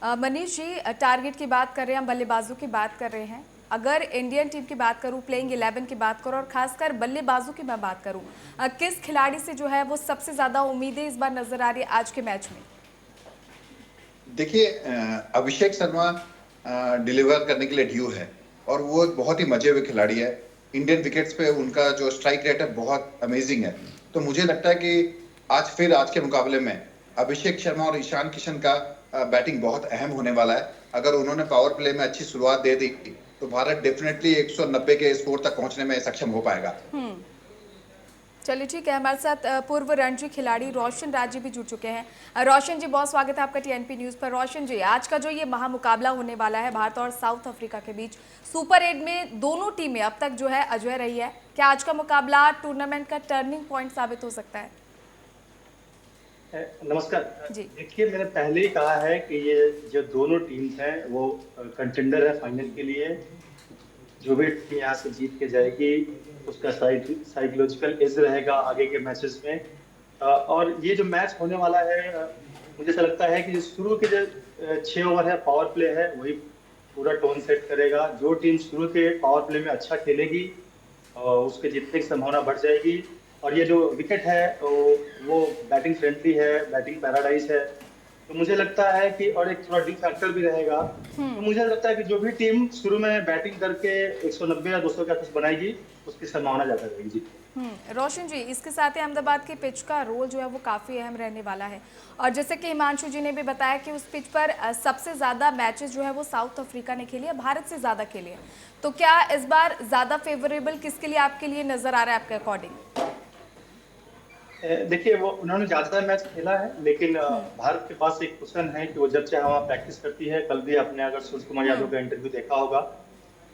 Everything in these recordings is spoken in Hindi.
मनीष जी, टारगेट की बात कर रहे हैं हम, बल्लेबाजों की बात कर रहे हैं। अगर इंडियन टीम की बात करूं, प्लेइंग 11 की बात करूं और खासकर बल्लेबाजों की मैं बात करूं, किस खिलाड़ी से जो है वो सबसे ज्यादा उम्मीदें इस बार नजर आ रही है आज के मैच में? देखिए, अभिषेक शर्मा डिलीवर करने के लिए ड्यू है और वो एक बहुत ही मजे हुए खिलाड़ी है। इंडियन विकेट्स पे उनका जो स्ट्राइक रेट है बहुत अमेजिंग है। तो मुझे लगता है कि आज के मुकाबले में अभिषेक शर्मा और ईशान किशन का बैटिंग बहुत अहम होने वाला है। अगर उन्होंने पावर प्ले में अच्छी शुरुआत दे दी तो भारत डेफिनेटली 190 के स्कोर तक पहुंचने में सक्षम हो पाएगा। चलिए ठीक है, हमारे साथ पूर्व रणजी खिलाड़ी रोशन राज जी भी जुड़ चुके हैं। रोशन जी, बहुत स्वागत है आपका टीएनपी न्यूज पर। रोशन जी, आज का जो ये महामुकाबला होने वाला है भारत और साउथ अफ्रीका के बीच, सुपर 8 में दोनों टीमें अब तक जो है अजय रही है। क्या आज का मुकाबला टूर्नामेंट का टर्निंग पॉइंट साबित हो सकता है? नमस्कार। जी। देखिए, मैंने पहले ही कहा है कि ये जो दोनों टीम्स हैं वो कंटेंडर है फाइनल के लिए। जो भी टीम यहाँ से जीत के जाएगी उसका साइकोलॉजिकल एज रहेगा आगे के मैचेस में। और ये जो मैच होने वाला है, मुझे ऐसा लगता है कि जो शुरू के जो 6 ओवर है पावर प्ले है वही पूरा टोन सेट करेगा। जो टीम शुरू के पावर प्ले में अच्छा खेलेगी उसके जीतने की संभावना बढ़ जाएगी। और ये जो विकेट है वो बैटिंग फ्रेंडली है, बैटिंग पैराडाइज है। तो मुझे लगता है कि और एक थोड़ा डी फैक्टर भी रहेगा। तो मुझे लगता है कि जो भी टीम शुरू में बैटिंग करके 190 या 200 का कुछ बनाएगी उसकी संभावना ज्यादा रहेगी जीतने की। रोशन जी, इसके साथ ही अहमदाबाद की पिच का रोल जो है वो काफ़ी अहम रहने वाला है। और जैसे कि हिमांशु जी ने भी बताया कि उस पिच पर सबसे ज़्यादा मैचेस जो है वो साउथ अफ्रीका ने खेले, भारत से ज़्यादा खेले हैं। तो क्या इस बार ज़्यादा फेवरेबल किसके लिए आपके लिए नज़र आ रहा है आपके अकॉर्डिंग? देखिए, वो उन्होंने ज्यादा मैच खेला है लेकिन भारत के पास एक क्वेश्चन है कि वो जब चाहे वहाँ प्रैक्टिस करती है। कल भी आपने अगर सूर्य कुमार यादव का इंटरव्यू देखा होगा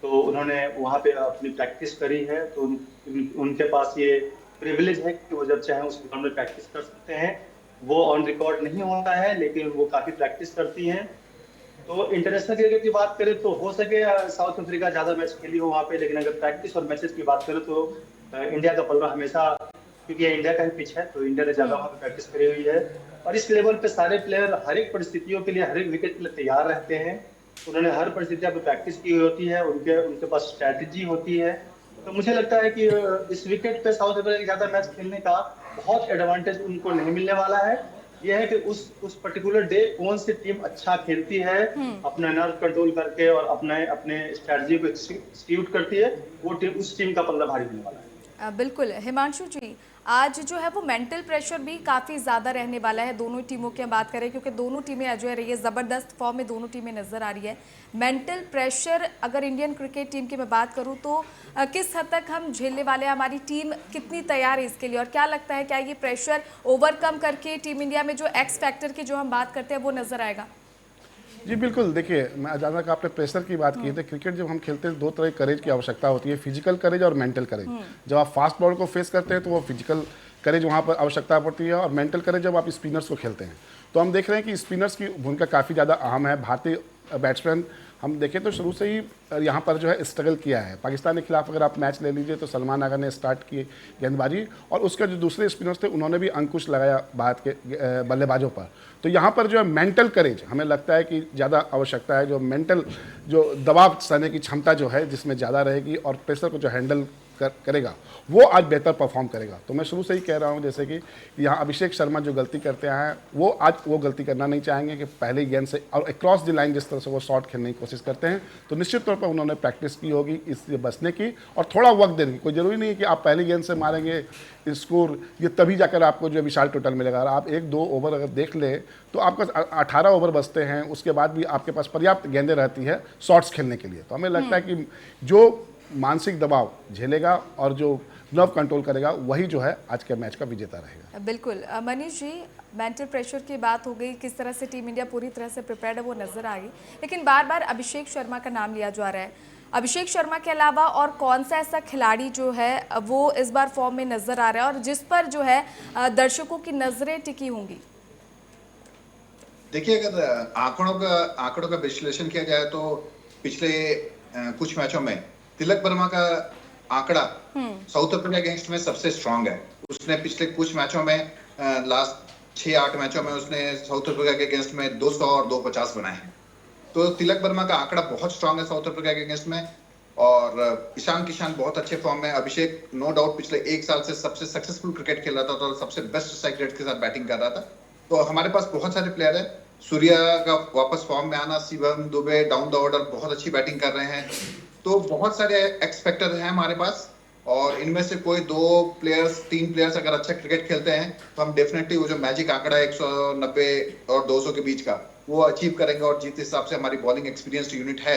तो उन्होंने वहाँ पे अपनी प्रैक्टिस करी है। तो उनके पास ये प्रिविलेज है कि वो जब चाहे उस ग्राउंड में प्रैक्टिस कर सकते हैं। वो ऑन रिकॉर्ड नहीं होता है लेकिन वो काफी प्रैक्टिस करती हैं। तो इंटरनेशनल क्रिकेट की बात करें तो हो सके साउथ अफ्रीका ज्यादा मैच खेली हो वहाँ पे, लेकिन अगर प्रैक्टिस और मैचेस की बात करें तो इंडिया का पलड़ा हमेशा, क्योंकि ये इंडिया का ही पिच है तो इंडिया ने ज्यादा वहाँ पे प्रैक्टिस करी हुई है। और इस लेवल पे सारे प्लेयर हर एक परिस्थितियों के लिए, हर एक विकेट के लिए तैयार रहते हैं। उन्होंने हर परिस्थितियों पे प्रैक्टिस की होती है, उनके उनके पास स्ट्रैटेजी होती है। तो मुझे लगता है कि इस विकेट पे साउथ अफ्रीका के ज्यादा मैच खेलने का बहुत एडवांटेज उनको नहीं मिलने वाला है। यह है कि उस पर्टिकुलर डे कौन सी टीम अच्छा खेलती है, अपना नर्व कंट्रोल करके और अपने अपने स्ट्रैटेजी को एक्सिक्यूट करती है, वो टीम उस टीम का पल्ला भारी होने वाला है। बिल्कुल हिमांशु जी, आज जो है वो मेंटल प्रेशर भी काफ़ी ज़्यादा रहने वाला है दोनों टीमों की हम बात करें, क्योंकि दोनों टीमें अजय रही है, ज़बरदस्त फॉर्म में दोनों टीमें नज़र आ रही है। मेंटल प्रेशर अगर इंडियन क्रिकेट टीम की मैं बात करूं तो किस हद तक हम झेलने वाले हैं, हमारी टीम कितनी तैयार है इसके लिए, और क्या लगता है क्या ये प्रेशर ओवरकम करके टीम इंडिया में जो एक्स फैक्टर की जो हम बात करते हैं वो नज़र आएगा? जी बिल्कुल। देखिए, मैं जहाँ तक आपने प्रेशर की बात की है, तो क्रिकेट जब हम खेलते हैं दो तरह के करेज की आवश्यकता होती है, फिजिकल करेज और मेंटल करेज। जब आप फास्ट बॉल को फेस करते हैं तो वो फिजिकल करेज वहाँ पर आवश्यकता पड़ती है, और मेंटल करेज जब आप स्पिनर्स को खेलते हैं। तो हम देख रहे हैं कि स्पिनर्स की भूमिका काफ़ी ज़्यादा अहम है। भारतीय बैट्समैन हम देखें तो शुरू से ही यहाँ पर जो है स्ट्रगल किया है। पाकिस्तान के खिलाफ अगर आप मैच ले लीजिए तो सलमान आगा ने स्टार्ट की गेंदबाजी, और उसके जो दूसरे स्पिनर्स थे उन्होंने भी अंकुश लगाया भारत के बल्लेबाजों पर। तो यहाँ पर जो है मेंटल करेज हमें लगता है कि ज़्यादा आवश्यकता है। जो मेंटल जो दबाव सहने की क्षमता जो है जिसमें ज़्यादा रहेगी, और प्रेशर को जो हैंडल करेगा वो आज बेहतर परफॉर्म करेगा। तो मैं शुरू से ही कह रहा हूं, जैसे कि यहाँ अभिषेक शर्मा जो गलती करते हैं वो आज वो गलती करना नहीं चाहेंगे कि पहले गेंद से और अक्रॉस द लाइन जिस तरह से वो शॉट खेलने की कोशिश करते हैं। तो निश्चित तौर पर उन्होंने प्रैक्टिस की होगी इससे बचने की, और थोड़ा वक्त देने की। कोई ज़रूरी नहीं है कि आप पहली गेंद से मारेंगे स्कोर, ये तभी जाकर आपको जो विशाल टोटल मिलेगा। आप 1-2 ओवर अगर देख ले तो आपका 18 ओवर बचते हैं, उसके बाद भी आपके पास पर्याप्त गेंदें रहती है शॉट्स खेलने के लिए। तो हमें लगता है कि जो मानसिक दबाव झेलेगा और जो नर्व कंट्रोल करेगा वही जो है आज के मैच का विजेता रहेगा। बिल्कुल। मनीष जी, मेंटल प्रेशर की बात हो गई, किस तरह से टीम इंडिया पूरी तरह से प्रिपेयर्ड है वो नजर आ गई, लेकिन बार बार अभिषेक शर्मा का नाम लिया जा रहा है। अभिषेक शर्मा के अलावा और कौन सा ऐसा खिलाड़ी जो है वो इस बार फॉर्म में नजर आ रहा है और जिस पर जो है दर्शकों की नजरें टिकी होंगी? देखिए, अगर आंकड़ों का विश्लेषण किया जाए तो पिछले कुछ मैचों में तिलक वर्मा का आंकड़ा साउथ अफ्रीका अगेंस्ट में सबसे स्ट्रांग है। उसने पिछले कुछ मैचों में लास्ट 6-8 मैचों में उसने साउथ अफ्रीका के अगेंस्ट में 200 और 250 बनाए हैं। तो तिलक वर्मा का आंकड़ा बहुत स्ट्रांग है साउथ अफ्रीका के अगेंस्ट में। और ईशान किशन बहुत अच्छे फॉर्म में। अभिषेक नो डाउट पिछले 1 साल से सबसे सक्सेसफुल क्रिकेट खेल रहा था और सबसे बेस्ट स्ट्राइक रेट के साथ बैटिंग कर रहा था। तो हमारे पास बहुत सारे प्लेयर है। सूर्या का वापस फॉर्म में आना, Shivam Dubey down the order बहुत अच्छी बैटिंग कर रहे हैं। तो बहुत सारे एक्स फैक्टर हैं हमारे पास, और इनमें से कोई 2 प्लेयर्स 3 प्लेयर्स अगर अच्छा क्रिकेट खेलते हैं तो हम डेफिनेटली वो जो मैजिक आंकड़ा है 190 और 200 के बीच का वो अचीव करेंगे। और जिस हिसाब से हमारी बॉलिंग एक्सपीरियंस यूनिट है,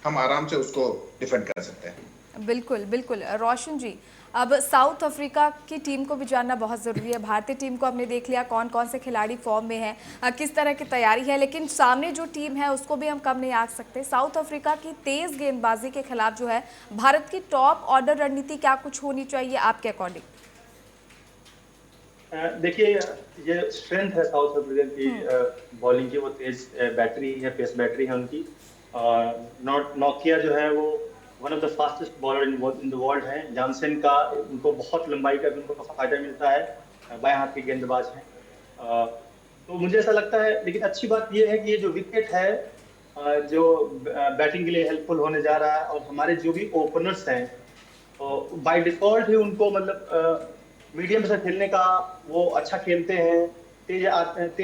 हम आराम से उसको डिफेंड कर सकते हैं। बिल्कुल बिल्कुल। रोशन जी, अब साउथ अफ्रीका की टीम को भी जानना बहुत ज़रूरी है। भारतीय टीम को हमने देख लिया कौन कौन से खिलाड़ी फॉर्म में हैं, किस तरह की तैयारी है, लेकिन सामने जो टीम है उसको भी हम कम नहीं आंक सकते। साउथ अफ्रीका की तेज़ गेंदबाजी के खिलाफ जो है भारत की टॉप ऑर्डर रणनीति क्या कुछ होनी चाहिए आपके अकॉर्डिंग? देखिए, ये स्ट्रेंथ है साउथ अफ्रीका की बॉलिंग की। वो तेज बैटरी है, पेस बैटरी है उनकी। नोकिया जो है वो one of the fastest bowler in the world है। जॉनसन का उनको बहुत लंबाई का भी उनको फायदा मिलता है। बाएं हाथ के गेंदबाज हैं। तो मुझे ऐसा लगता है, लेकिन अच्छी बात ये है कि ये जो विकेट है जो बैटिंग के लिए हेल्पफुल होने जा रहा है, और हमारे जो भी ओपनर्स हैं बाय डिफॉल्ट ही उनको मतलब मीडियम से खेलने का वो अच्छा खेलते हैं। तेज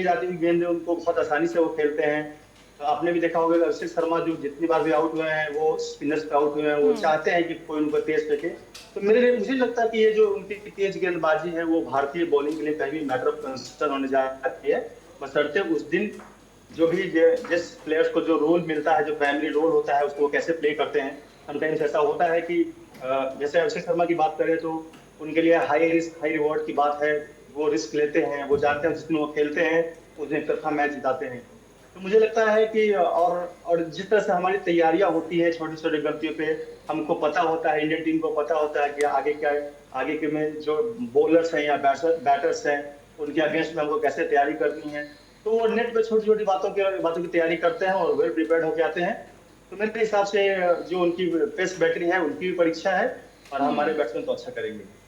आती हुई गेंद उनको बहुत आसानी से वो खेलते हैं। तो आपने भी देखा होगा कि अभिषेक शर्मा जो जितनी बार भी आउट हुए हैं वो स्पिनर्स पे आउट हुए हैं। वो चाहते हैं कि कोई उनको तेज फेंके। तो मुझे लगता है कि ये जो उनकी तेज गेंदबाजी है वो भारतीय बॉलिंग के लिए कहीं भी मैटर ऑफ कंसर्न होने जा रही है। बशर्ते उस दिन जो भी जिस प्लेयर्स को जो रोल मिलता है, जो प्राइमरी रोल होता है, उसको कैसे प्ले करते हैं। समटाइम्स ऐसा होता है कि जैसे अभिषेक शर्मा की बात करें तो उनके लिए हाई रिस्क हाई रिवॉर्ड की बात है। वो रिस्क लेते हैं, वो जानते हैं जिस दिन वो खेलते हैं उस दिन एक तरफा मैच जिताते हैं। तो मुझे लगता है कि और जिस तरह से हमारी तैयारियां होती है छोटी छोटी गलतियों पे, हमको पता होता है, इंडियन टीम को पता होता है कि आगे के में जो बॉलर्स हैं या बैटर्स हैं उनके अगेंस्ट में हमको कैसे तैयारी करनी है। तो वो नेट पे छोटी छोटी बातों की तैयारी करते हैं और वेल प्रिपेयर्ड होके आते हैं। तो मेरे हिसाब से जो उनकी पेस बैटरी है उनकी भी परीक्षा है, और हमारे बैट्समैन तो अच्छा करेंगे।